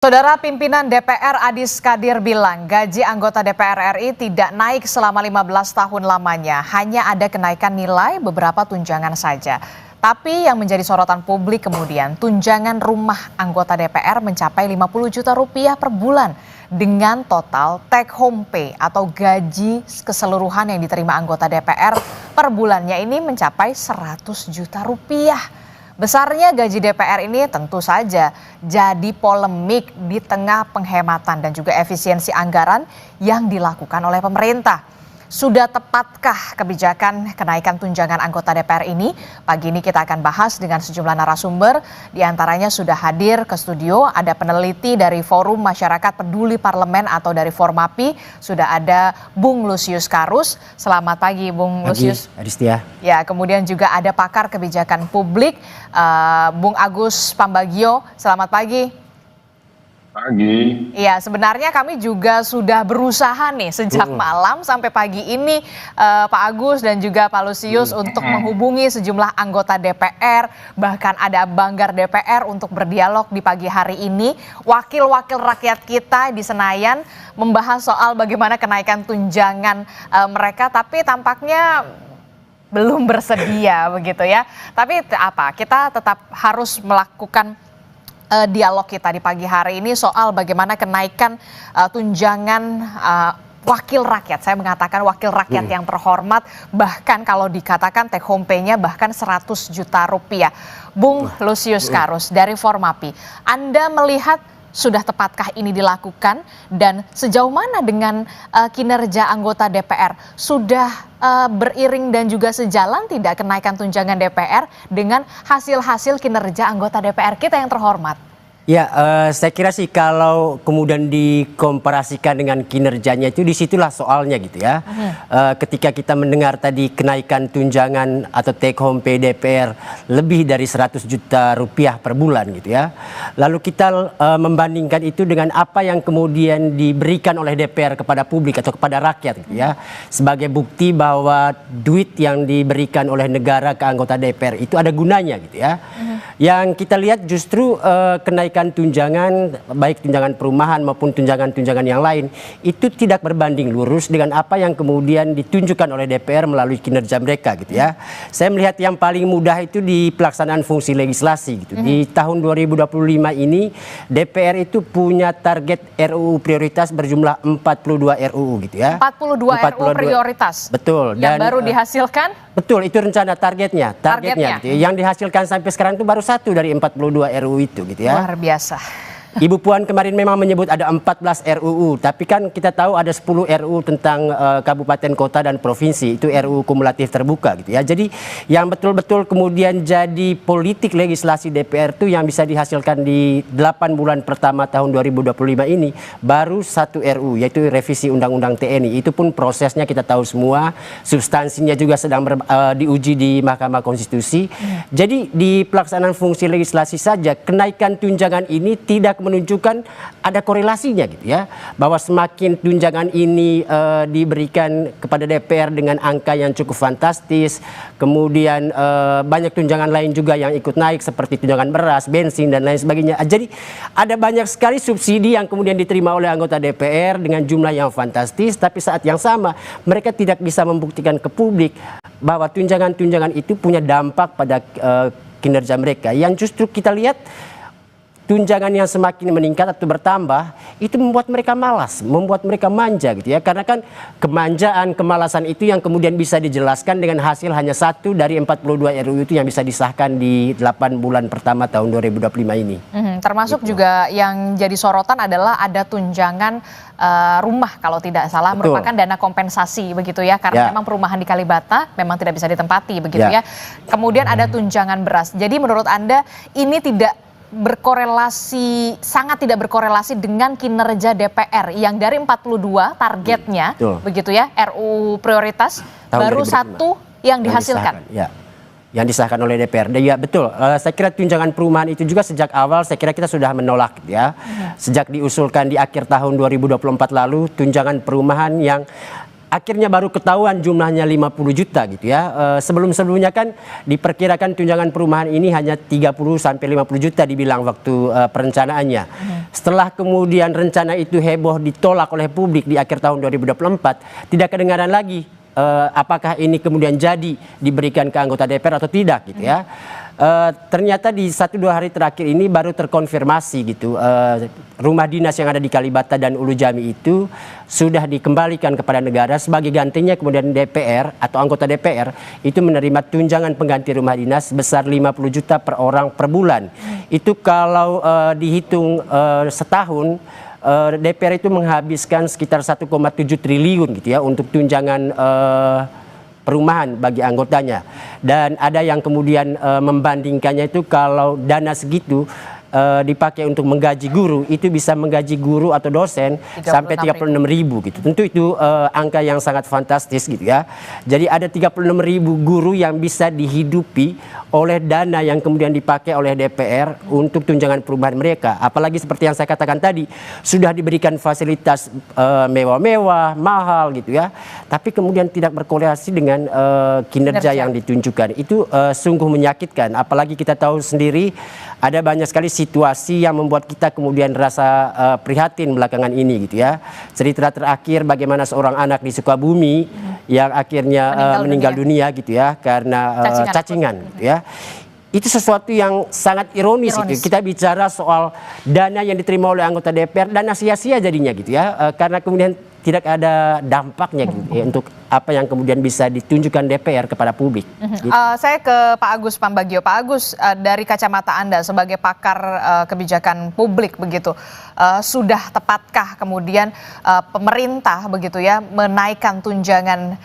Saudara pimpinan DPR Adis Kadir bilang gaji anggota DPR RI tidak naik selama 15 tahun lamanya. Hanya ada kenaikan nilai beberapa tunjangan saja. Tapi yang menjadi sorotan publik kemudian tunjangan rumah anggota DPR mencapai 50 juta rupiah per bulan. Dengan total take home pay atau gaji keseluruhan yang diterima anggota DPR per bulannya ini mencapai 100 juta rupiah. Besarnya gaji DPR ini tentu saja jadi polemik di tengah penghematan dan juga efisiensi anggaran yang dilakukan oleh pemerintah. Sudah tepatkah kebijakan kenaikan tunjangan anggota DPR ini? Pagi ini kita akan bahas dengan sejumlah narasumber. Di antaranya sudah hadir ke studio, ada peneliti dari Forum Masyarakat Peduli Parlemen atau dari Formapi. Sudah ada Bung Lusius Karus. Selamat pagi Bung Lusius. Adistia. Ya, kemudian juga ada pakar kebijakan publik, Bung Agus Pambagio. Selamat pagi. Pagi. Iya, sebenarnya kami juga sudah berusaha nih sejak malam sampai pagi ini Pak Agus dan juga Pak Lusius untuk menghubungi sejumlah anggota DPR, bahkan ada banggar DPR untuk berdialog di pagi hari ini. Wakil-wakil rakyat kita di Senayan membahas soal bagaimana kenaikan tunjangan mereka, tapi tampaknya belum bersedia begitu ya. Tapi apa? Kita tetap harus melakukan dialog kita di pagi hari ini soal bagaimana kenaikan tunjangan wakil rakyat. Saya mengatakan wakil rakyat yang terhormat, bahkan kalau dikatakan take home pay-nya bahkan 100 juta rupiah. Bung Lusius Karus dari Formapi, Anda melihat sudah tepatkah ini dilakukan dan sejauh mana dengan kinerja anggota DPR? Sudah beriring dan juga sejalan tidak kenaikan tunjangan DPR dengan hasil-hasil kinerja anggota DPR kita yang terhormat? Ya, saya kira sih kalau kemudian dikomparasikan dengan kinerjanya itu disitulah soalnya gitu ya. Ketika kita mendengar tadi kenaikan tunjangan atau take home pay DPR lebih dari 100 juta rupiah per bulan gitu ya. Lalu kita membandingkan itu dengan apa yang kemudian diberikan oleh DPR kepada publik atau kepada rakyat gitu ya. Sebagai bukti bahwa duit yang diberikan oleh negara ke anggota DPR itu ada gunanya gitu ya. Yang kita lihat justru kenaikan tunjangan, baik tunjangan perumahan maupun tunjangan-tunjangan yang lain, itu tidak berbanding lurus dengan apa yang kemudian ditunjukkan oleh DPR melalui kinerja mereka gitu ya. Saya melihat yang paling mudah itu di pelaksanaan fungsi legislasi gitu. Di tahun 2025 ini DPR itu punya target RUU prioritas berjumlah 42 RUU gitu ya. 42 RUU prioritas. Betul. Yang baru dihasilkan? Betul, itu rencana targetnya gitu ya. Yang dihasilkan sampai sekarang itu baru satu dari 42 RUU itu gitu ya. Luar biasa. Ibu Puan kemarin memang menyebut ada 14 RUU, tapi kan kita tahu ada 10 RUU tentang kabupaten, kota, dan provinsi. Itu RUU kumulatif terbuka gitu ya. Jadi yang betul-betul kemudian jadi politik legislasi DPR itu yang bisa dihasilkan di 8 bulan pertama tahun 2025 ini baru satu RUU, yaitu revisi Undang-Undang TNI. Itu pun prosesnya kita tahu semua, substansinya juga sedang diuji di Mahkamah Konstitusi. Jadi di pelaksanaan fungsi legislasi saja kenaikan tunjangan ini tidak menunjukkan ada korelasinya gitu ya, bahwa semakin tunjangan ini diberikan kepada DPR dengan angka yang cukup fantastis, kemudian banyak tunjangan lain juga yang ikut naik seperti tunjangan beras, bensin, dan lain sebagainya. Jadi ada banyak sekali subsidi yang kemudian diterima oleh anggota DPR dengan jumlah yang fantastis, tapi saat yang sama mereka tidak bisa membuktikan ke publik bahwa tunjangan-tunjangan itu punya dampak pada kinerja mereka. Yang justru kita lihat tunjangan yang semakin meningkat atau bertambah itu membuat mereka malas, membuat mereka manja gitu ya. Karena kan kemanjaan, kemalasan itu yang kemudian bisa dijelaskan dengan hasil hanya satu dari 42 RUU itu yang bisa disahkan di 8 bulan pertama tahun 2025 ini. Termasuk gitu. Juga yang jadi sorotan adalah ada tunjangan rumah kalau tidak salah. Betul. Merupakan dana kompensasi begitu ya. Karena memang perumahan di Kalibata memang tidak bisa ditempati begitu ya. Kemudian ada tunjangan beras. Jadi menurut Anda ini sangat tidak berkorelasi dengan kinerja DPR yang dari 42 targetnya begitu ya, RUU prioritas tahun baru 2005. Satu yang dihasilkan. Yang disahkan oleh DPR. Ya betul, saya kira tunjangan perumahan itu juga sejak awal saya kira kita sudah menolak ya. Sejak diusulkan di akhir tahun 2024 lalu, tunjangan perumahan yang akhirnya baru ketahuan jumlahnya 50 juta gitu ya. Sebelum-sebelumnya kan diperkirakan tunjangan perumahan ini hanya 30 sampai 50 juta dibilang waktu perencanaannya. Setelah kemudian rencana itu heboh ditolak oleh publik di akhir tahun 2024, tidak kedengaran lagi apakah ini kemudian jadi diberikan ke anggota DPR atau tidak gitu ya. Ternyata di 1-2 hari terakhir ini baru terkonfirmasi gitu, rumah dinas yang ada di Kalibata dan Ulu Jami itu sudah dikembalikan kepada negara. Sebagai gantinya kemudian DPR atau anggota DPR itu menerima tunjangan pengganti rumah dinas sebesar 50 juta per orang per bulan. Itu kalau dihitung setahun, DPR itu menghabiskan sekitar 1,7 triliun gitu ya untuk tunjangan perumahan bagi anggotanya. Dan ada yang kemudian membandingkannya itu kalau dana segitu dipakai untuk menggaji guru, itu bisa menggaji guru atau dosen sampai 36.000 gitu. Tentu itu angka yang sangat fantastis gitu ya. Jadi ada 36.000 guru yang bisa dihidupi oleh dana yang kemudian dipakai oleh DPR untuk tunjangan perumahan mereka. Apalagi seperti yang saya katakan tadi, sudah diberikan fasilitas mewah-mewah, mahal gitu ya. Tapi kemudian tidak berkorelasi dengan kinerja yang ditunjukkan. Itu sungguh menyakitkan. Apalagi kita tahu sendiri ada banyak sekali situasi yang membuat kita kemudian rasa prihatin belakangan ini gitu ya. Cerita terakhir bagaimana seorang anak di Sukabumi yang akhirnya meninggal dunia gitu ya karena cacingan gitu ya. Itu sesuatu yang sangat ironis. Itu. Kita bicara soal dana yang diterima oleh anggota DPR, dana sia-sia jadinya gitu ya, karena kemudian tidak ada dampaknya gitu, ya, untuk apa yang kemudian bisa ditunjukkan DPR kepada publik. Gitu. Saya ke Pak Agus Pambagio. Pak Agus, dari kacamata Anda sebagai pakar kebijakan publik begitu, sudah tepatkah kemudian pemerintah begitu ya menaikkan tunjangan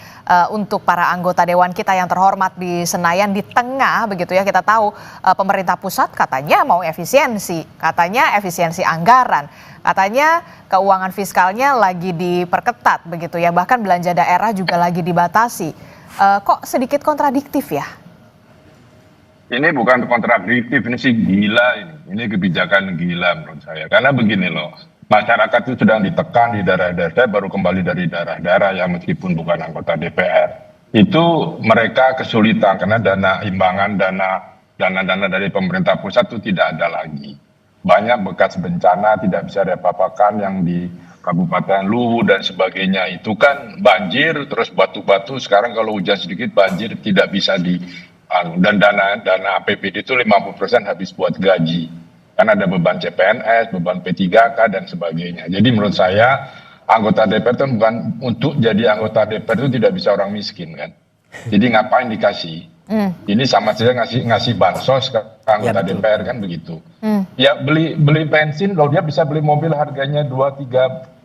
untuk para anggota dewan kita yang terhormat di Senayan di tengah begitu ya, kita tahu pemerintah pusat katanya mau efisiensi, katanya efisiensi anggaran, katanya keuangan fiskalnya lagi diperketat begitu ya, bahkan belanja daerah juga lagi dibatasi. Kok sedikit kontradiktif ya? Ini bukan kontradiktif, ini sih gila ini. Ini kebijakan gila menurut saya. Karena begini loh, masyarakat itu sedang ditekan di daerah-daerah, saya baru kembali dari daerah-daerah yang meskipun bukan anggota DPR. Itu mereka kesulitan karena dana imbangan, dana dari pemerintah pusat itu tidak ada lagi. Banyak bekas bencana tidak bisa diapa-apakan yang di Kabupaten Luwu dan sebagainya. Itu kan banjir, terus batu-batu, sekarang kalau hujan sedikit banjir tidak bisa dan dana APBD itu 50% habis buat gaji. Karena ada beban CPNS, beban P3K dan sebagainya. Jadi menurut saya anggota DPR itu bukan untuk jadi anggota DPR itu tidak bisa orang miskin kan. Jadi ngapain dikasih? Ini sama saja ngasih bansos ke anggota DPR kan begitu. Ya beli bensin, kalau dia bisa beli mobil harganya 2-3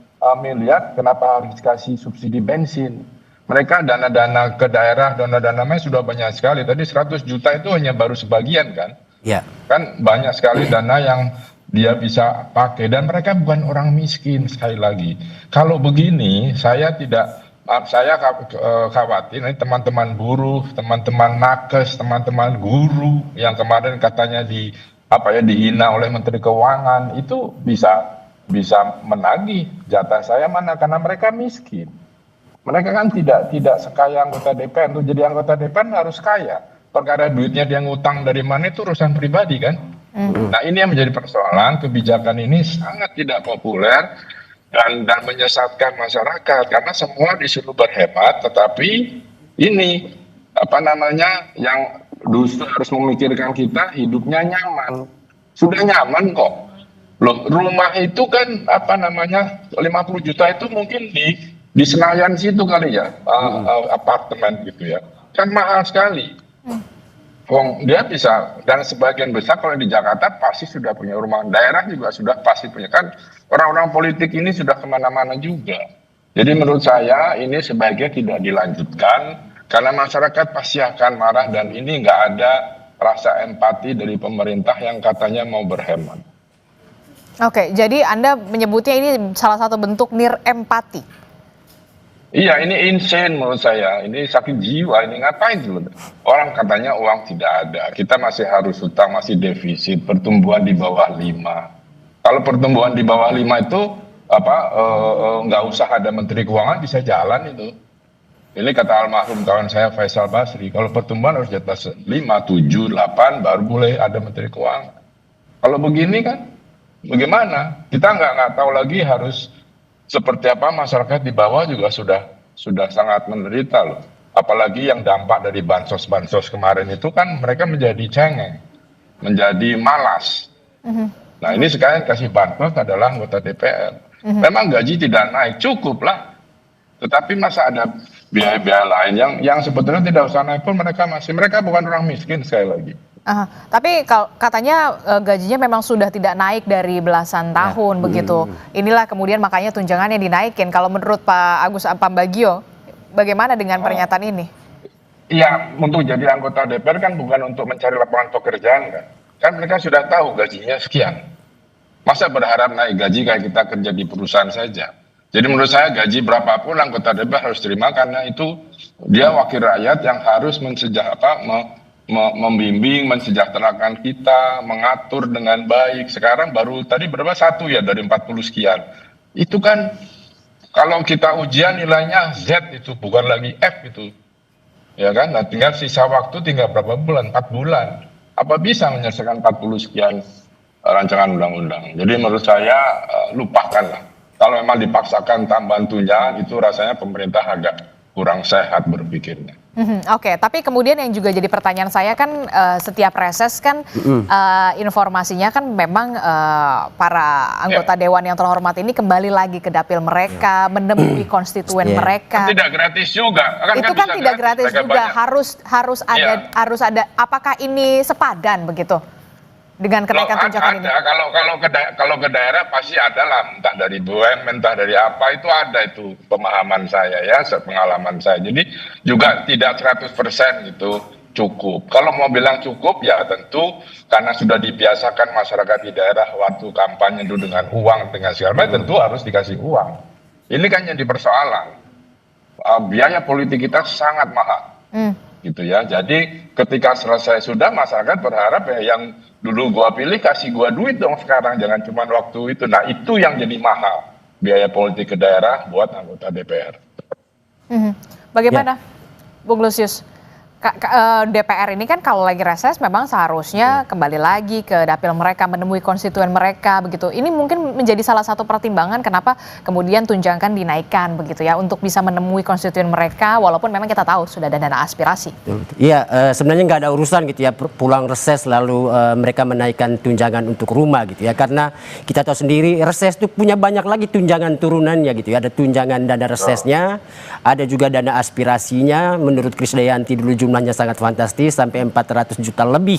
miliar, kenapa harus dikasih subsidi bensin? Mereka dana-dana ke daerah, dana-dana sudah banyak sekali. Tadi 100 juta itu hanya baru sebagian kan. Ya. Kan banyak sekali dana yang dia bisa pakai dan mereka bukan orang miskin. Sekali lagi, kalau begini saya khawatir ini teman-teman buruh, teman-teman nakes, teman-teman guru yang kemarin katanya dihina oleh Menteri Keuangan itu bisa menagih jatah saya mana karena mereka miskin. Mereka kan tidak sekaya anggota DPR. Untuk jadi anggota DPR harus kaya. Perkara duitnya dia ngutang dari mana itu urusan pribadi kan. Nah ini yang menjadi persoalan. Kebijakan ini sangat tidak populer dan menyesatkan masyarakat karena semua disuruh berhemat, tetapi ini yang justru harus memikirkan kita hidupnya nyaman. Sudah nyaman kok. Loh, rumah itu kan 50 juta itu mungkin di Senayan situ kali ya, apartemen gitu ya. Kan mahal sekali. Dia bisa, dan sebagian besar kalau di Jakarta pasti sudah punya rumah, daerah juga sudah pasti punya, kan orang-orang politik ini sudah kemana-mana juga. Jadi menurut saya ini sebaiknya tidak dilanjutkan, karena masyarakat pasti akan marah dan ini nggak ada rasa empati dari pemerintah yang katanya mau berhemat. Oke, jadi Anda menyebutnya ini salah satu bentuk nirempati. Iya, ini insane menurut saya. Ini sakit jiwa. Ini ngapain sebenarnya? Orang katanya uang tidak ada. Kita masih harus hutang, masih defisit. Pertumbuhan di bawah 5. Kalau pertumbuhan di bawah 5 itu nggak usah ada Menteri Keuangan bisa jalan itu. Ini kata almarhum kawan saya Faisal Basri, kalau pertumbuhan harus di atas 5, 7, 8 baru boleh ada Menteri Keuangan. Kalau begini kan bagaimana? Kita nggak tahu lagi harus seperti apa. Masyarakat di bawah juga sudah sangat menderita loh. Apalagi yang dampak dari bansos-bansos kemarin itu kan mereka menjadi cengeng, menjadi malas. Nah ini sekarang kasih bansos adalah anggota DPR. Memang gaji tidak naik, cukup lah. Tetapi masa ada biaya-biaya lain yang sebetulnya tidak usah naik pun mereka bukan orang miskin sekali lagi. Tapi katanya gajinya memang sudah tidak naik dari belasan tahun begitu. Inilah kemudian makanya tunjangannya dinaikin. Kalau menurut Pak Agus Pambagio, bagaimana dengan pernyataan ini? Iya, untuk jadi anggota DPR kan bukan untuk mencari lapangan pekerjaan kan. Kan mereka sudah tahu gajinya sekian. Masa berharap naik gaji kayak kita kerja di perusahaan saja. Jadi menurut saya gaji berapapun anggota DPR harus terima karena itu dia wakil rakyat yang harus membimbing, mensejahterakan kita, mengatur dengan baik. Sekarang baru tadi berapa? 1 ya dari 40 sekian. Itu kan kalau kita ujian nilainya Z itu bukan lagi F itu. Ya kan? Nah, tinggal sisa waktu tinggal berapa bulan? 4 bulan. Apa bisa menyelesaikan 40 sekian rancangan undang-undang? Jadi menurut saya lupakanlah. Kalau memang dipaksakan tambahan tunjangan itu rasanya pemerintah agak kurang sehat berpikirnya. Oke, tapi kemudian yang juga jadi pertanyaan saya kan setiap reses kan informasinya kan memang para anggota dewan yang terhormat ini kembali lagi ke dapil mereka, menemui konstituen mereka. Kan tidak gratis juga. Itu kan tidak gratis juga, harus ada. Apakah ini sepadan begitu? Dengan kenaikan tunjangan ini? Kalau ke daerah pasti ada lah, entah dari BUMN, entah dari apa, itu ada itu pemahaman saya ya, pengalaman saya. Jadi juga tidak 100% gitu cukup. Kalau mau bilang cukup ya tentu karena sudah dibiasakan masyarakat di daerah waktu kampanye itu dengan uang, dengan segala macam, tentu harus dikasih uang. Ini kan yang dipersoalan. Biaya politik kita sangat mahal. Gitu ya. Jadi ketika selesai sudah masyarakat berharap ya yang dulu gua pilih kasih gua duit dong sekarang, jangan cuma waktu itu. Nah itu yang jadi mahal biaya politik ke daerah buat anggota DPR. Bagaimana Bung Lusius? DPR ini kan kalau lagi reses memang seharusnya kembali lagi ke dapil mereka, menemui konstituen mereka begitu. Ini mungkin menjadi salah satu pertimbangan kenapa kemudian tunjangan dinaikkan begitu ya, untuk bisa menemui konstituen mereka walaupun memang kita tahu sudah ada dana aspirasi. Iya, sebenarnya nggak ada urusan gitu ya pulang reses lalu mereka menaikkan tunjangan untuk rumah gitu ya, karena kita tahu sendiri reses itu punya banyak lagi tunjangan turunannya gitu ya. Ada tunjangan dana resesnya, ada juga dana aspirasinya. Menurut Krisdayanti dulu jumlahnya sangat fantastis sampai 400 juta lebih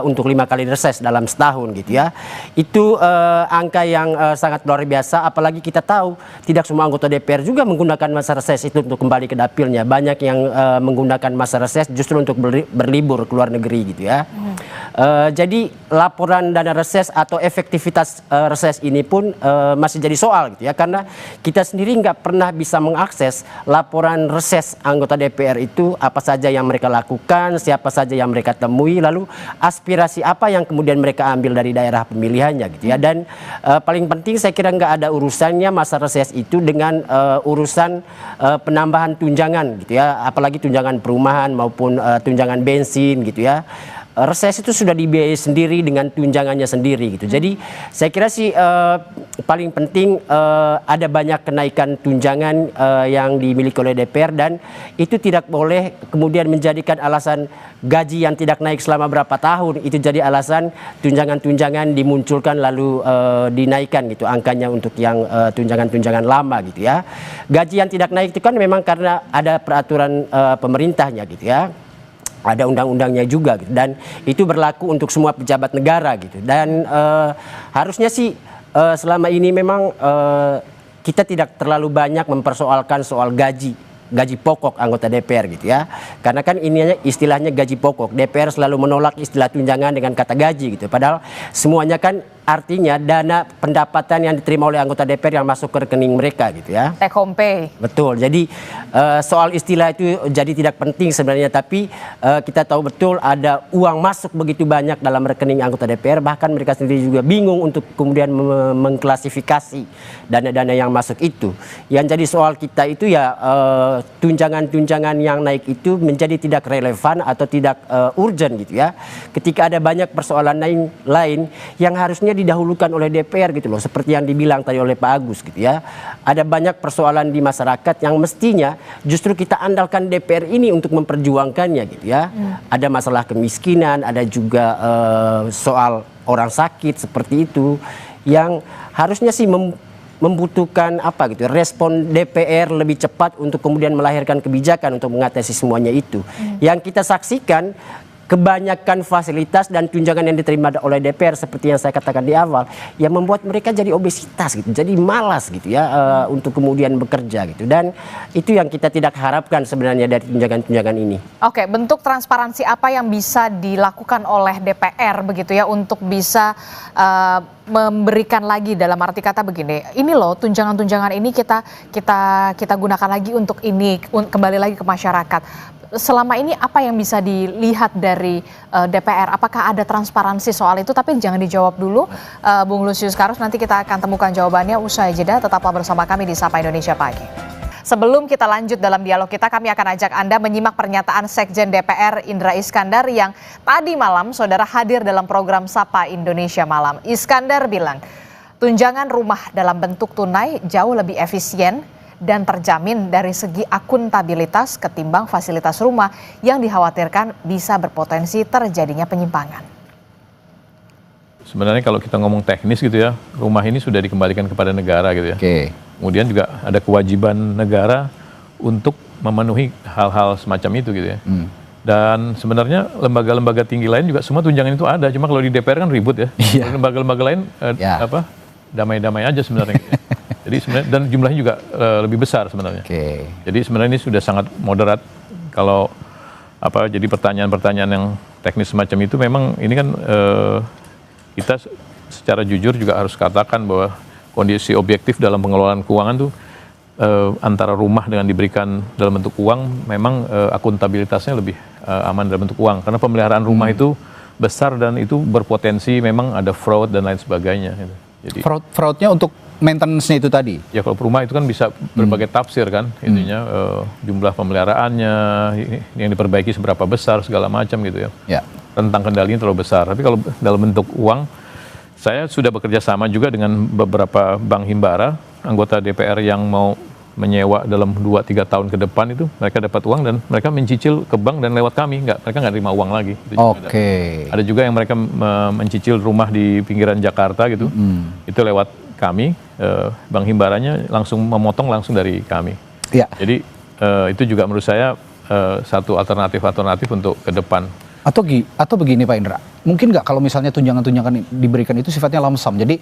untuk 5 kali reses dalam setahun gitu ya. Itu angka yang sangat luar biasa, apalagi kita tahu tidak semua anggota DPR juga menggunakan masa reses itu untuk kembali ke dapilnya. Banyak yang menggunakan masa reses justru untuk berlibur ke luar negeri gitu ya. Jadi laporan dana reses atau efektivitas reses ini pun masih jadi soal gitu ya, karena kita sendiri nggak pernah bisa mengakses laporan reses anggota DPR itu apa saja yang mereka lakukan, siapa saja yang mereka temui, lalu aspirasi apa yang kemudian mereka ambil dari daerah pemilihannya gitu ya. Dan paling penting saya kira nggak ada urusannya masa reses itu dengan urusan penambahan tunjangan gitu ya, apalagi tunjangan perumahan maupun tunjangan bensin gitu ya. Reses itu sudah dibiayai sendiri dengan tunjangannya sendiri gitu. Jadi saya kira sih paling penting ada banyak kenaikan tunjangan yang dimiliki oleh DPR, dan itu tidak boleh kemudian menjadikan alasan gaji yang tidak naik selama berapa tahun itu jadi alasan tunjangan-tunjangan dimunculkan lalu dinaikkan gitu angkanya untuk yang tunjangan-tunjangan lama gitu ya. Gaji yang tidak naik itu kan memang karena ada peraturan pemerintahnya gitu ya. Ada undang-undangnya juga gitu, dan itu berlaku untuk semua pejabat negara gitu. Dan harusnya sih selama ini memang kita tidak terlalu banyak mempersoalkan soal gaji pokok anggota DPR gitu ya, karena kan ininya istilahnya gaji pokok. DPR selalu menolak istilah tunjangan dengan kata gaji gitu, padahal semuanya kan artinya dana pendapatan yang diterima oleh anggota DPR yang masuk ke rekening mereka gitu ya. Take home pay. Betul. Jadi soal istilah itu jadi tidak penting sebenarnya, tapi kita tahu betul ada uang masuk begitu banyak dalam rekening anggota DPR, bahkan mereka sendiri juga bingung untuk kemudian mengklasifikasi dana-dana yang masuk itu. Yang jadi soal kita itu ya tunjangan-tunjangan yang naik itu menjadi tidak relevan atau tidak urgent gitu ya. Ketika ada banyak persoalan lain yang harusnya didahulukan oleh DPR gitu loh, seperti yang dibilang tadi oleh Pak Agus gitu ya. Ada banyak persoalan di masyarakat yang mestinya justru kita andalkan DPR ini untuk memperjuangkannya gitu ya. Ada masalah kemiskinan, ada juga soal orang sakit seperti itu yang harusnya sih membutuhkan apa gitu respon DPR lebih cepat untuk kemudian melahirkan kebijakan untuk mengatasi semuanya itu. Yang kita saksikan kebanyakan fasilitas dan tunjangan yang diterima oleh DPR seperti yang saya katakan di awal yang membuat mereka jadi obesitas gitu, jadi malas gitu ya untuk kemudian bekerja gitu, dan itu yang kita tidak harapkan sebenarnya dari tunjangan-tunjangan ini. Oke, bentuk transparansi apa yang bisa dilakukan oleh DPR begitu ya untuk bisa memberikan lagi, dalam arti kata begini, ini loh tunjangan-tunjangan ini kita gunakan lagi untuk ini, kembali lagi ke masyarakat. Selama ini apa yang bisa dilihat dari DPR? Apakah ada transparansi soal itu? Tapi jangan dijawab dulu, Bung Lusius Karus. Nanti kita akan temukan jawabannya usai jeda. Tetaplah bersama kami di Sapa Indonesia Pagi. Sebelum kita lanjut dalam dialog kita, kami akan ajak Anda menyimak pernyataan Sekjen DPR Indra Iskandar yang tadi malam saudara hadir dalam program Sapa Indonesia Malam. Iskandar bilang, tunjangan rumah dalam bentuk tunai jauh lebih efisien dan terjamin dari segi akuntabilitas ketimbang fasilitas rumah yang dikhawatirkan bisa berpotensi terjadinya penyimpangan. Sebenarnya kalau kita ngomong teknis gitu ya, rumah ini sudah dikembalikan kepada negara gitu ya. Oke. Kemudian juga ada kewajiban negara untuk memenuhi hal-hal semacam itu gitu ya. Dan sebenarnya lembaga-lembaga tinggi lain juga semua tunjangan itu ada. Cuma kalau di DPR kan ribut ya. Lembaga-lembaga lain damai-damai aja sebenarnya. Gitu ya. Jadi sebenarnya, dan jumlahnya juga lebih besar sebenarnya. Jadi sebenarnya ini sudah sangat moderat. Kalau jadi pertanyaan-pertanyaan yang teknis semacam itu memang ini kan kita secara jujur juga harus katakan bahwa kondisi objektif dalam pengelolaan keuangan tuh antara rumah dengan diberikan dalam bentuk uang memang akuntabilitasnya lebih aman dalam bentuk uang, karena pemeliharaan rumah itu besar dan itu berpotensi memang ada fraud dan lain sebagainya gitu. Jadi Fraudnya untuk maintenance-nya itu tadi? Ya kalau rumah itu kan bisa berbagai tafsir kan, intinya jumlah pemeliharaannya yang diperbaiki seberapa besar segala macam gitu ya. Rentang kendalinya terlalu besar. Tapi kalau dalam bentuk uang, saya sudah bekerja sama juga dengan beberapa bank himbara, anggota DPR yang mau menyewa dalam 2-3 tahun ke depan itu, mereka dapat uang dan mereka mencicil ke bank dan lewat kami, mereka nggak terima uang lagi. Ada juga yang mereka mencicil rumah di pinggiran Jakarta gitu, itu lewat kami, bank himbaranya langsung memotong langsung dari kami. Jadi itu juga menurut saya satu alternatif untuk ke depan. Atau begini Pak Indra, mungkin nggak kalau misalnya tunjangan-tunjangan diberikan itu sifatnya lamsam, jadi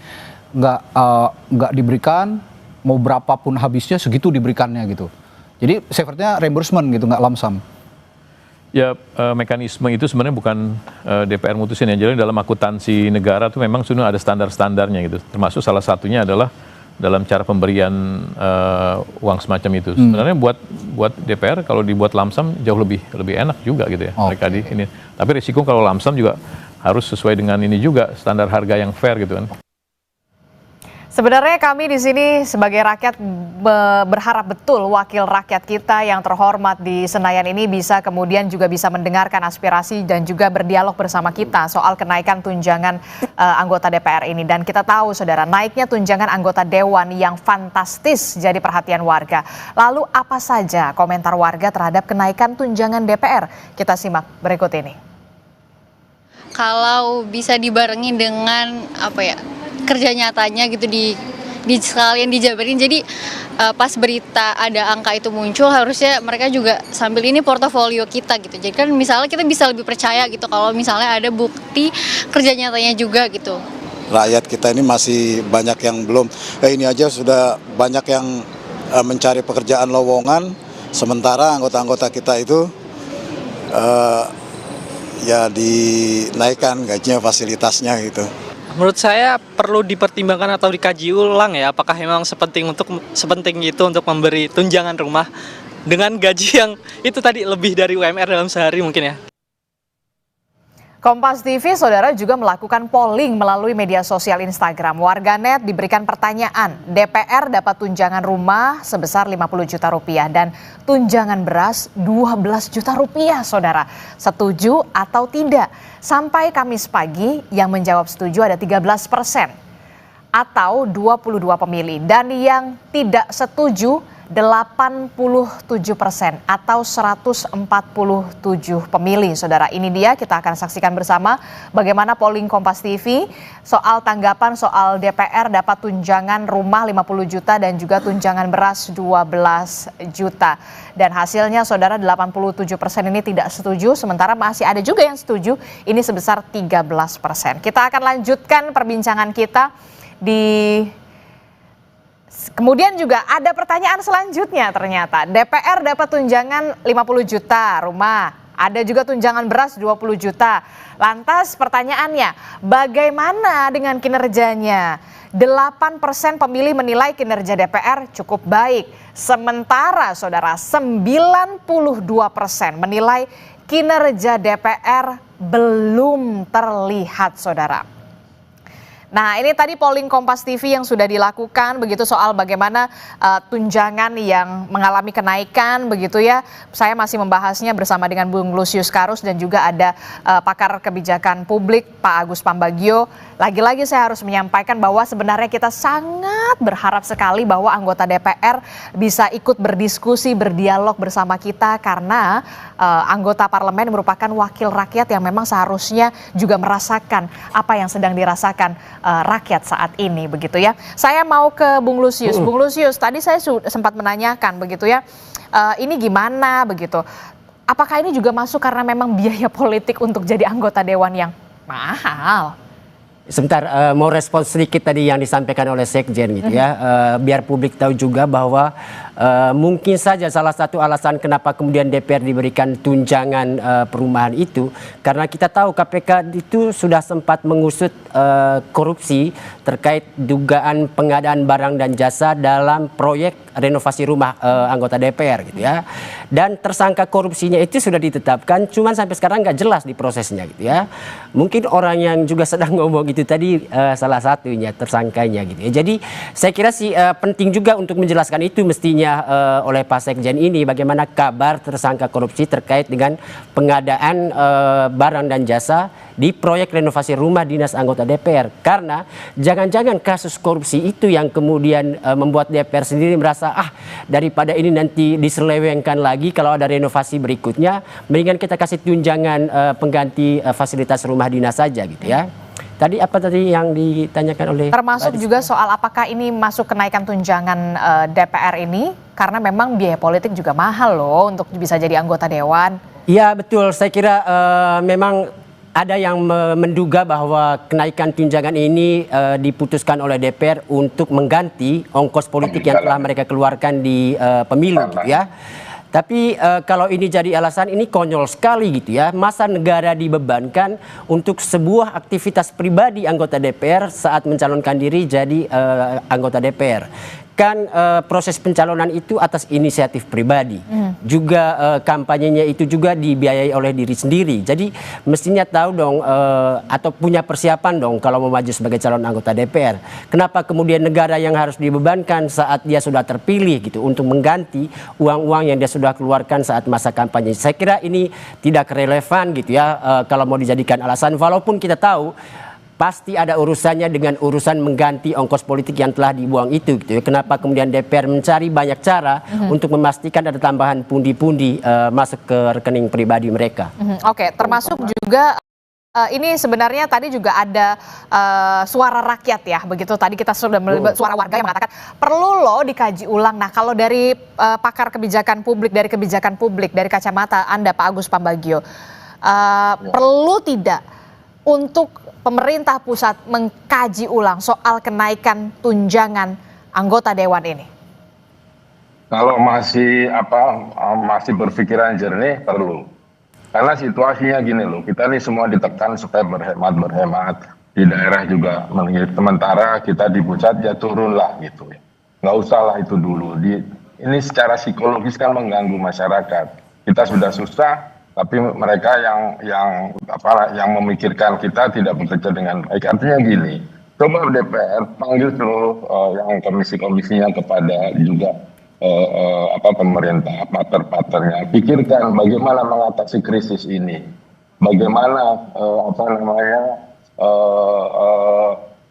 nggak diberikan mau berapapun habisnya segitu diberikannya gitu. Jadi sifatnya reimbursement gitu, nggak lamsam. Ya mekanisme itu sebenarnya bukan DPR mutusin ya. Jadi dalam akuntansi negara tuh memang sudah ada standar-standarnya gitu. Termasuk salah satunya adalah dalam cara pemberian uang semacam itu. Sebenarnya buat DPR kalau dibuat lamsam jauh lebih enak juga gitu ya. Mereka di ini. Tapi risiko kalau lamsam juga harus sesuai dengan ini juga, standar harga yang fair gitu kan. Sebenarnya kami di sini sebagai rakyat berharap betul wakil rakyat kita yang terhormat di Senayan ini bisa kemudian juga bisa mendengarkan aspirasi dan juga berdialog bersama kita soal kenaikan tunjangan anggota DPR ini. Dan kita tahu saudara, naiknya tunjangan anggota Dewan yang fantastis jadi perhatian warga. Lalu apa saja komentar warga terhadap kenaikan tunjangan DPR? Kita simak berikut ini. Kalau bisa dibarengi dengan kerja nyatanya gitu di sekalian dijabarin, jadi pas berita ada angka itu muncul harusnya mereka juga sambil ini portofolio kita gitu, jadi kan misalnya kita bisa lebih percaya gitu kalau misalnya ada bukti kerja nyatanya juga gitu. Rakyat kita ini masih banyak yang belum, ini aja sudah banyak yang mencari pekerjaan lowongan, sementara anggota-anggota kita itu ya dinaikkan gajinya, fasilitasnya gitu. menurut saya perlu dipertimbangkan atau dikaji ulang ya, apakah memang sepenting itu untuk memberi tunjangan rumah dengan gaji yang itu tadi lebih dari UMR dalam sehari mungkin ya. Kompas TV, saudara, juga melakukan polling melalui media sosial Instagram. Warganet diberikan pertanyaan, DPR dapat tunjangan rumah sebesar 50 juta rupiah dan tunjangan beras 12 juta rupiah, saudara. Setuju atau tidak? Sampai Kamis pagi yang menjawab setuju ada 13% atau 22 pemilih. Dan yang tidak setuju 87% atau 147 pemilih, saudara. Ini dia, kita akan saksikan bersama bagaimana polling Kompas TV soal tanggapan soal DPR dapat tunjangan rumah 50 juta dan juga tunjangan beras 12 juta. Dan hasilnya, saudara, 87% ini tidak setuju, sementara masih ada juga yang setuju, ini sebesar 13%. Kita akan lanjutkan perbincangan kita Kemudian juga ada pertanyaan selanjutnya, ternyata DPR dapat tunjangan 50 juta rumah, ada juga tunjangan beras 20 juta. Lantas pertanyaannya, bagaimana dengan kinerjanya? 8% pemilih menilai kinerja DPR cukup baik, sementara, saudara, 92% menilai kinerja DPR belum terlihat, saudara. Nah, ini tadi polling Kompas TV yang sudah dilakukan begitu soal bagaimana tunjangan yang mengalami kenaikan begitu ya. Saya masih membahasnya bersama dengan Bung Lusius Karus dan juga ada pakar kebijakan publik Pak Agus Pambagio. Lagi-lagi saya harus menyampaikan bahwa sebenarnya kita sangat berharap sekali bahwa anggota DPR bisa ikut berdiskusi, berdialog bersama kita karena anggota parlemen merupakan wakil rakyat yang memang seharusnya juga merasakan apa yang sedang dirasakan rakyat saat ini begitu ya. Saya mau ke Bung Lusius. Bung Lusius, tadi saya sempat menanyakan begitu ya. Ini gimana begitu? Apakah ini juga masuk karena memang biaya politik untuk jadi anggota dewan yang mahal? Sebentar, mau respon sedikit tadi yang disampaikan oleh Sekjen gitu ya, biar publik tahu juga bahwa mungkin saja salah satu alasan kenapa kemudian DPR diberikan tunjangan perumahan itu karena kita tahu KPK itu sudah sempat mengusut korupsi terkait dugaan pengadaan barang dan jasa dalam proyek renovasi rumah anggota DPR gitu ya, dan tersangka korupsinya itu sudah ditetapkan, cuman sampai sekarang nggak jelas di prosesnya gitu ya. Mungkin orang yang juga sedang ngomong itu tadi salah satunya tersangkanya gitu ya. Jadi saya kira sih penting juga untuk menjelaskan itu mestinya oleh Pak Sekjen ini bagaimana kabar tersangka korupsi terkait dengan pengadaan barang dan jasa di proyek renovasi rumah dinas anggota DPR, karena jangan-jangan kasus korupsi itu yang kemudian membuat DPR sendiri merasa daripada ini nanti diselewengkan lagi kalau ada renovasi berikutnya, mendingan kita kasih tunjangan pengganti fasilitas rumah dinas saja gitu ya. Tadi apa tadi yang ditanyakan oleh termasuk juga soal apakah ini masuk kenaikan tunjangan DPR ini karena memang biaya politik juga mahal loh untuk bisa jadi anggota dewan. Iya betul, saya kira memang ada yang menduga bahwa kenaikan tunjangan ini diputuskan oleh DPR untuk mengganti ongkos politik yang telah mereka keluarkan di pemilu gitu ya. Tapi kalau ini jadi alasan, ini konyol sekali gitu ya. Masa negara dibebankan untuk sebuah aktivitas pribadi anggota DPR saat mencalonkan diri jadi anggota DPR. Kan proses pencalonan itu atas inisiatif pribadi. Juga kampanyenya itu juga dibiayai oleh diri sendiri. Jadi mestinya tahu dong atau punya persiapan dong kalau mau maju sebagai calon anggota DPR. Kenapa kemudian negara yang harus dibebankan saat dia sudah terpilih gitu untuk mengganti uang-uang yang dia sudah keluarkan saat masa kampanye. Saya kira ini tidak relevan gitu ya kalau mau dijadikan alasan, walaupun kita tahu pasti ada urusannya dengan urusan mengganti ongkos politik yang telah dibuang itu gitu ya. Kenapa kemudian DPR mencari banyak cara untuk memastikan ada tambahan pundi-pundi masuk ke rekening pribadi mereka. Oke, termasuk juga ini sebenarnya tadi juga ada suara rakyat ya, begitu tadi kita sudah melibat suara warga yang mengatakan perlu loh dikaji ulang. Nah, kalau dari pakar kebijakan publik, dari kacamata Anda Pak Agus Pambagio, perlu tidak untuk pemerintah pusat mengkaji ulang soal kenaikan tunjangan anggota dewan ini? Kalau masih berpikiran jernih perlu. Karena situasinya gini loh, kita nih semua ditekan supaya berhemat. di daerah juga mengirit. Sementara kita di pusat ya turunlah gitu ya. Nggak usah lah itu dulu. Ini secara psikologis kan mengganggu masyarakat. Kita sudah susah, tapi mereka yang memikirkan kita tidak bekerja dengan baik. Artinya gini, coba DPR panggil seluruh yang komisi-komisinya kepada juga pemerintah, partner-partnernya. Pikirkan bagaimana mengatasi krisis ini. Bagaimana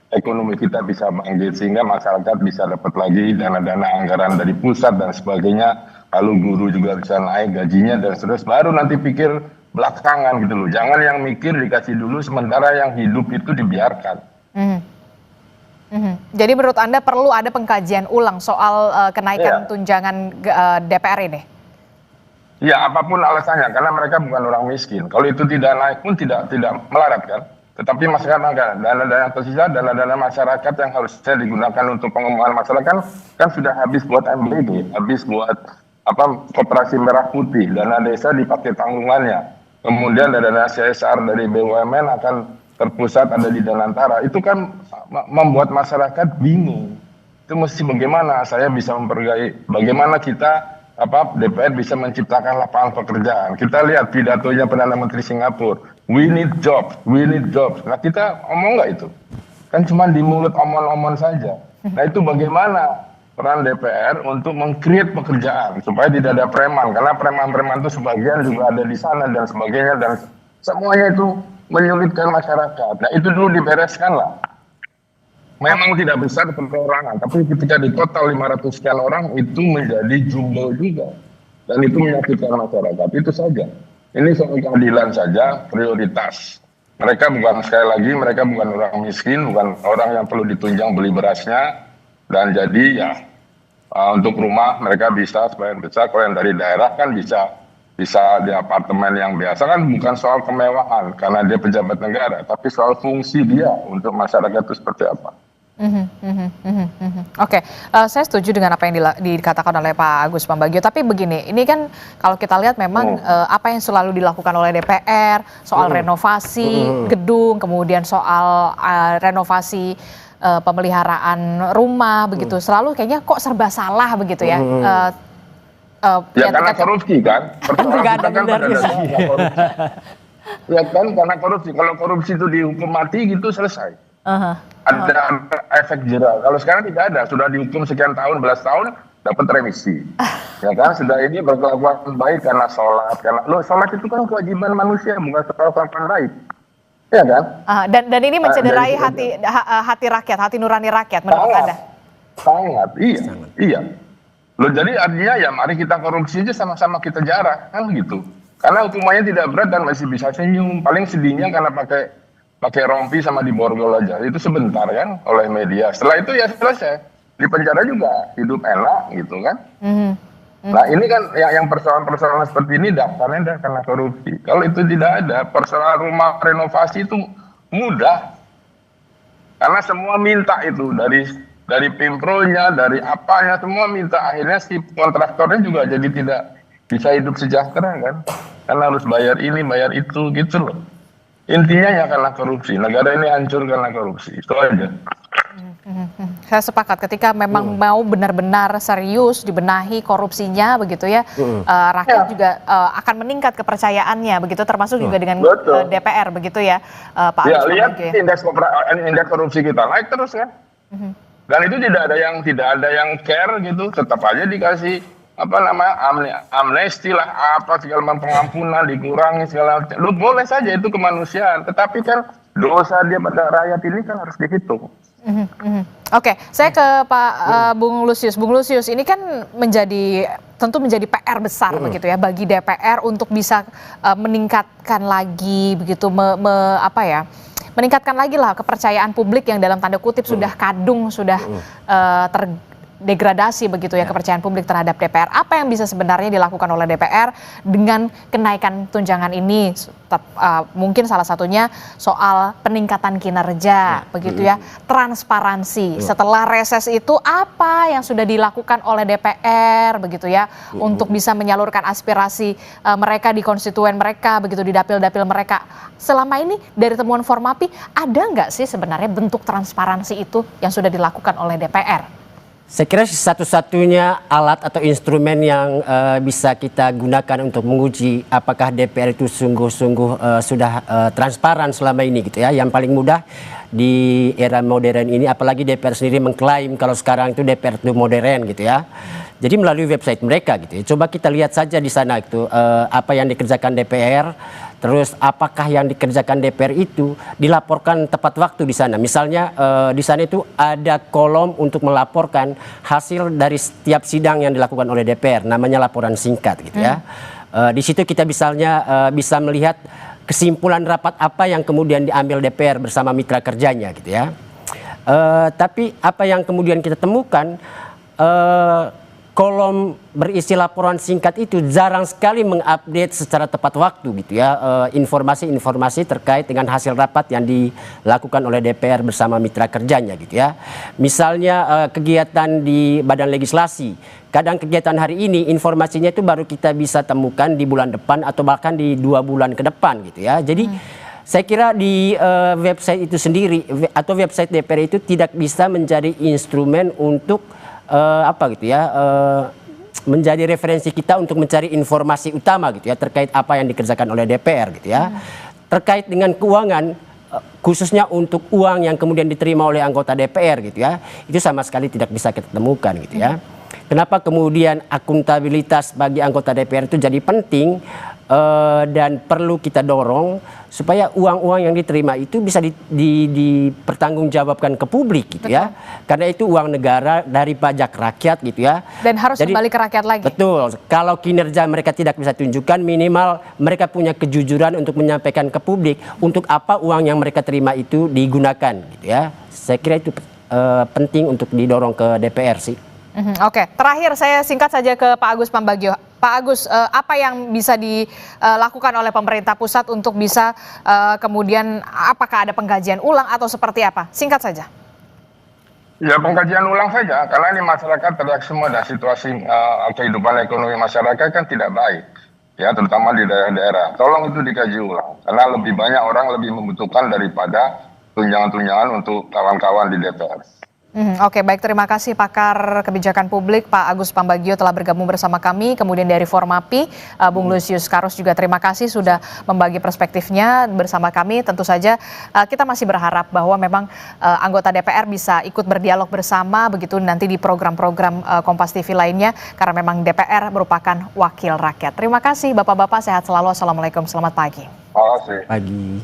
ekonomi kita bisa bangkit sehingga masyarakat bisa dapat lagi dana-dana anggaran dari pusat dan sebagainya, lalu guru juga bisa naik gajinya dan seterusnya, baru nanti pikir belakangan gitu loh. Jangan yang mikir dikasih dulu sementara yang hidup itu dibiarkan. Jadi menurut Anda perlu ada pengkajian ulang soal kenaikan tunjangan DPR ini? Ya, apapun alasannya, karena mereka bukan orang miskin. Kalau itu tidak naik pun tidak melarat kan. Tetapi masyarakat, dana-dana tersisa, dana-dana masyarakat yang harusnya digunakan untuk pengembangan masyarakat kan sudah habis buat MBG, habis buat Koperasi Merah Putih, dana desa dipakai tanggungannya. Kemudian dana CSR dari BUMN akan terpusat ada di Danantara. Itu kan membuat masyarakat bingung. Itu mesti bagaimana saya bisa bagaimana kita DPR bisa menciptakan lapangan pekerjaan. Kita lihat pidatonya Perdana Menteri Singapura. We need jobs, we need jobs. Nah kita omong nggak itu? Kan cuma di mulut omong-omong saja. Nah itu bagaimana peran DPR untuk meng-create pekerjaan supaya tidak ada preman. Karena preman-preman itu sebagian juga ada di sana dan sebagainya. Dan semuanya itu menyulitkan masyarakat. Nah itu dulu dibereskan lah. Memang tidak besar perorangan, tapi ketika di total 500 sekian orang itu menjadi jumbo juga. Dan itu menyakitkan masyarakat, itu saja. Ini soal keadilan saja, prioritas. Mereka bukan, sekali lagi, mereka bukan orang miskin, bukan orang yang perlu ditunjang beli berasnya. Dan jadi ya, untuk rumah mereka bisa sebagian besar, kalau yang dari daerah kan bisa di apartemen yang biasa kan bukan soal kemewahan, karena dia pejabat negara, tapi soal fungsi dia untuk masyarakat itu seperti apa. Oke, saya setuju dengan apa yang dikatakan oleh Pak Agus Pambagio. Tapi begini, ini kan kalau kita lihat memang apa yang selalu dilakukan oleh DPR soal renovasi gedung, kemudian soal renovasi pemeliharaan rumah, begitu selalu kayaknya kok serba salah begitu ya. Ya karena korupsi kan. Persoalan kita kan pada dasarnya korupsi. Ya kan karena korupsi. Kalau korupsi itu dihukum mati gitu selesai. Ada efek jera. Kalau sekarang tidak ada, sudah dihukum sekian tahun, belas tahun, dapat remisi. Ya kan, sudah ini berkelakuan baik karena sholat. Sholat itu kan kewajiban manusia, bukan soal kelakuan baik. Ya kan? Dan ini mencederai hati rakyat, hati nurani rakyat menurut Anda? Sangat, iya. Loh jadi artinya ya mari kita korupsi aja sama-sama kita jarah, kan gitu. Karena hukumannya tidak berat dan masih bisa senyum. Paling sedihnya karena pakai rompi sama di borgol aja. Itu sebentar kan oleh media. Setelah itu ya selesai. Di penjara juga hidup enak gitu kan. Nah ini kan yang persoalan-persoalan seperti ini daftarnya karena korupsi. Kalau itu tidak ada, persoalan rumah renovasi itu mudah. Karena semua minta itu dari Pempronya, dari apanya semua minta. Akhirnya si kontraktornya juga jadi tidak bisa hidup sejahtera kan. Karena harus bayar ini, bayar itu gitu loh. Intinya ya karena korupsi. Negara ini hancur karena korupsi. Itu aja. Saya sepakat ketika memang mau benar-benar serius dibenahi korupsinya begitu ya, rakyat juga akan meningkat kepercayaannya begitu, termasuk juga dengan DPR begitu ya, Pak Agus. Lihat indeks korupsi kita naik terus kan. Dan itu tidak ada yang care gitu, tetap aja dikasih amnesti lah, segala macam pengampunan dikurangi segala macam. Lu boleh saja itu kemanusiaan, tetapi kan dosa dia pada rakyat ini kan harus dihitung. Oke, saya ke Pak Bung Lusius. Bung Lusius, ini kan tentu menjadi PR besar begitu ya bagi DPR untuk bisa meningkatkan lagi begitu meningkatkan lagi lah kepercayaan publik yang dalam tanda kutip sudah kadung, sudah degradasi begitu ya kepercayaan publik terhadap DPR. Apa yang bisa sebenarnya dilakukan oleh DPR dengan kenaikan tunjangan ini? Mungkin salah satunya soal peningkatan kinerja begitu ya, transparansi. Setelah reses itu apa yang sudah dilakukan oleh DPR begitu ya untuk bisa menyalurkan aspirasi mereka di konstituen mereka begitu, di dapil-dapil mereka. Selama ini dari temuan Formapi ada nggak sih sebenarnya bentuk transparansi itu yang sudah dilakukan oleh DPR? Saya kira satu-satunya alat atau instrumen yang bisa kita gunakan untuk menguji apakah DPR itu sungguh-sungguh sudah transparan selama ini gitu ya. Yang paling mudah di era modern ini, apalagi DPR sendiri mengklaim kalau sekarang itu DPR itu modern gitu ya. Jadi melalui website mereka gitu ya. Coba kita lihat saja di sana itu apa yang dikerjakan DPR. Terus apakah yang dikerjakan DPR itu dilaporkan tepat waktu di sana? Misalnya di sana itu ada kolom untuk melaporkan hasil dari setiap sidang yang dilakukan oleh DPR, namanya laporan singkat gitu ya. Di situ kita bisa melihat kesimpulan rapat apa yang kemudian diambil DPR bersama mitra kerjanya gitu ya. Tapi apa yang kemudian kita temukan, kolom berisi laporan singkat itu jarang sekali mengupdate secara tepat waktu gitu ya informasi-informasi terkait dengan hasil rapat yang dilakukan oleh DPR bersama mitra kerjanya gitu ya. Misalnya kegiatan di badan legislasi, kadang kegiatan hari ini informasinya itu baru kita bisa temukan di bulan depan atau bahkan di 2 bulan ke depan gitu ya. Jadi saya kira di website itu sendiri atau website DPR itu tidak bisa menjadi instrumen untuk menjadi referensi kita untuk mencari informasi utama gitu ya terkait apa yang dikerjakan oleh DPR gitu ya. Terkait dengan keuangan, khususnya untuk uang yang kemudian diterima oleh anggota DPR gitu ya, itu sama sekali tidak bisa kita temukan gitu ya. Kenapa kemudian akuntabilitas bagi anggota DPR itu jadi penting dan perlu kita dorong supaya uang-uang yang diterima itu bisa dipertanggungjawabkan ke publik gitu ya. Karena itu uang negara dari pajak rakyat gitu ya. Dan harus kembali ke rakyat lagi. Betul. Kalau kinerja mereka tidak bisa tunjukkan, minimal mereka punya kejujuran untuk menyampaikan ke publik untuk apa uang yang mereka terima itu digunakan gitu ya. Saya kira itu penting untuk didorong ke DPR sih. Oke, terakhir saya singkat saja ke Pak Agus Pambagio. Pak Agus, apa yang bisa dilakukan oleh pemerintah pusat untuk bisa kemudian apakah ada pengkajian ulang atau seperti apa? Singkat saja. Ya pengkajian ulang saja, karena ini masyarakat teriak semua dan situasi kehidupan ekonomi masyarakat kan tidak baik. Ya, terutama di daerah-daerah. Tolong itu dikaji ulang, karena lebih banyak orang lebih membutuhkan daripada tunjangan-tunjangan untuk kawan-kawan di DPR. Oke, baik, terima kasih pakar kebijakan publik Pak Agus Pambagio telah bergabung bersama kami. Kemudian dari Formapi, Bung Lusius Karus juga terima kasih sudah membagi perspektifnya bersama kami. Tentu saja kita masih berharap bahwa memang anggota DPR bisa ikut berdialog bersama begitu nanti di program-program Kompas TV lainnya, karena memang DPR merupakan wakil rakyat. Terima kasih Bapak-Bapak, sehat selalu. Assalamualaikum, selamat pagi. Terima kasih. Pagi.